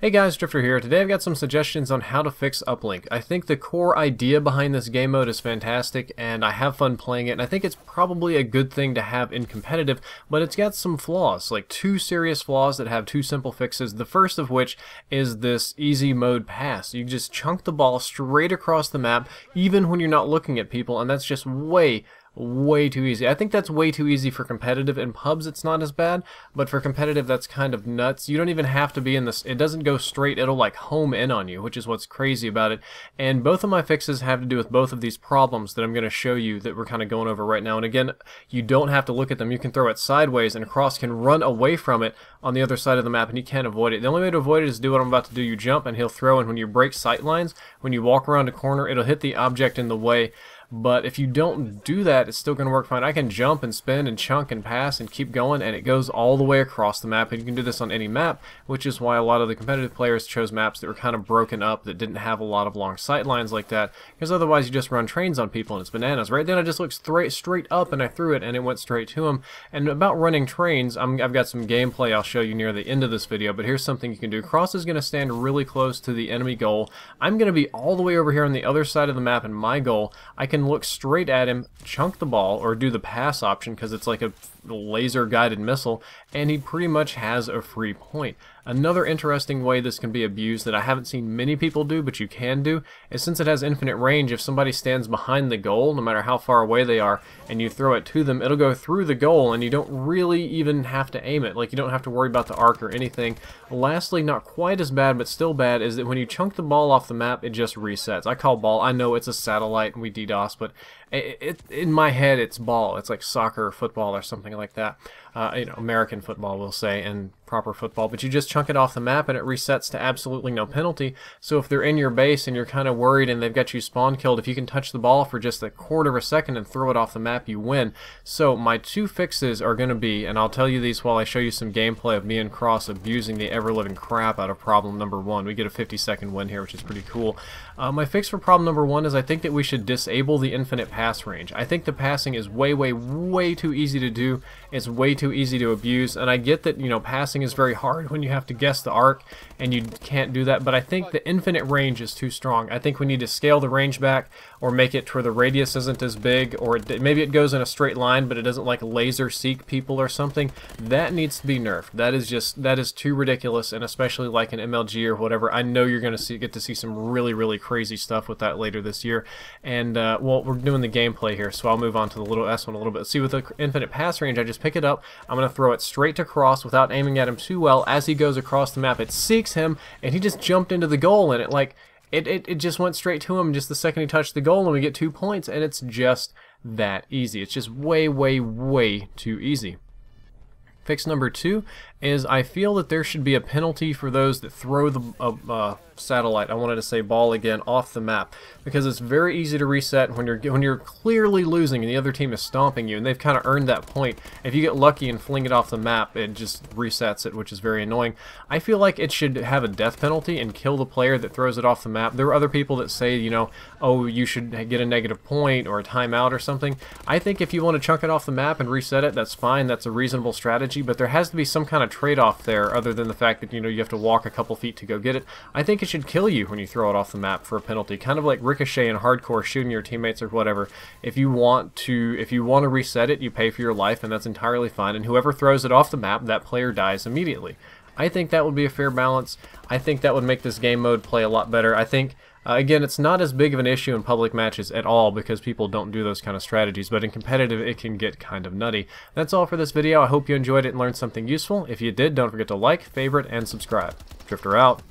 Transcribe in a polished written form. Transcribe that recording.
Hey guys, Drifter here. Today I've got some suggestions on how to fix Uplink. I think the core idea behind this game mode is fantastic and I have fun playing it, and I think it's probably a good thing to have in competitive, but it's got some flaws, like two serious flaws that have two simple fixes. The first of which is this easy mode pass. You just chunk the ball straight across the map even when you're not looking at people, and that's just way too easy. I think that's way too easy for competitive. In pubs it's not as bad, but for competitive that's kind of nuts. You don't even have to be in this. It doesn't go straight, it'll like home in on you, which is what's crazy about it. And both of my fixes have to do with both of these problems that I'm going to show you that we're kind of going over right now. And again, you don't have to look at them. You can throw it sideways and Cross can run away from it on the other side of the map and you can't avoid it. The only way to avoid it is do what I'm about to do. You jump and he'll throw, and when you break sight lines, when you walk around a corner, it'll hit the object in the way. But if you don't do that, it's still going to work fine. I can jump and spin and chunk and pass and keep going, and it goes all the way across the map. And you can do this on any map, which is why a lot of the competitive players chose maps that were kind of broken up, that didn't have a lot of long sight lines like that, because otherwise you just run trains on people and it's bananas. Right then I just looked straight up and I threw it and it went straight to him. And about running trains, I've got some gameplay I'll show you near the end of this video, but here's something you can do. Cross is going to stand really close to the enemy goal. I'm going to be all the way over here on the other side of the map in my goal. I can look straight at him, chunk the ball, or do the pass option because it's like a laser guided missile, and he pretty much has a free point. Another interesting way this can be abused that I haven't seen many people do, but you can do, is since it has infinite range, if somebody stands behind the goal, no matter how far away they are, and you throw it to them, it'll go through the goal and you don't really even have to aim it. Like, you don't have to worry about the arc or anything. Lastly, not quite as bad but still bad, is that when you chunk the ball off the map, it just resets. I call ball, I know it's a satellite and we DDoS, but in my head it's ball. It's like soccer or football or something like that. You know, American football we'll say, and proper football, but you just chunk it off the map and it resets to absolutely no penalty. So if they're in your base and you're kind of worried and they've got you spawn killed, if you can touch the ball for just a quarter of a second and throw it off the map, you win. So my two fixes are going to be, and I'll tell you these while I show you some gameplay of me and Cross abusing the ever-living crap out of problem number one. We get a 50-second win here, which is pretty cool. My fix for problem number one is I think that we should disable the infinite pass range. I think the passing is way too easy to do. It's way too easy to abuse, and I get that, you know, passing is very hard when you have to guess the arc and you can't do that, but I think the infinite range is too strong. I think we need to scale the range back, or make it to where the radius isn't as big, or maybe it goes in a straight line but it doesn't like laser seek people or something. That needs to be nerfed. That is too ridiculous, and especially like an MLG or whatever. I know you're going to get to see some really crazy stuff with that later this year. And well, we're doing the gameplay here, so I'll move on to the little S one a little bit. See, with the infinite pass range, I just pick it up, I'm going to throw it straight to Cross without aiming at him too well. As he goes across the map, it seeks him, and he just jumped into the goal, and it just went straight to him just the second he touched the goal, and we get 2 points, and it's just that easy. It's just way too easy. Fix number two is I feel that there should be a penalty for those that throw the satellite, I wanted to say ball again, off the map, because it's very easy to reset when you're clearly losing and the other team is stomping you and they've kind of earned that point. If you get lucky and fling it off the map, it just resets it, which is very annoying. I feel like it should have a death penalty and kill the player that throws it off the map. There are other people that say, you know, oh, you should get a negative point or a timeout or something. I think if you want to chunk it off the map and reset it, that's fine. That's a reasonable strategy, but there has to be some kind of trade-off there other than the fact that, you know, you have to walk a couple feet to go get it. I think it should kill you when you throw it off the map for a penalty, kind of like Ricochet in hardcore shooting your teammates or whatever. If you want to reset it, you pay for your life, and that's entirely fine, and whoever throws it off the map, that player dies immediately. I think that would be a fair balance. I think that would make this game mode play a lot better. I think again, it's not as big of an issue in public matches at all because people don't do those kind of strategies, but in competitive it can get kind of nutty. That's all for this video. I hope you enjoyed it and learned something useful. If you did, don't forget to like, favorite, and subscribe. Drifter out.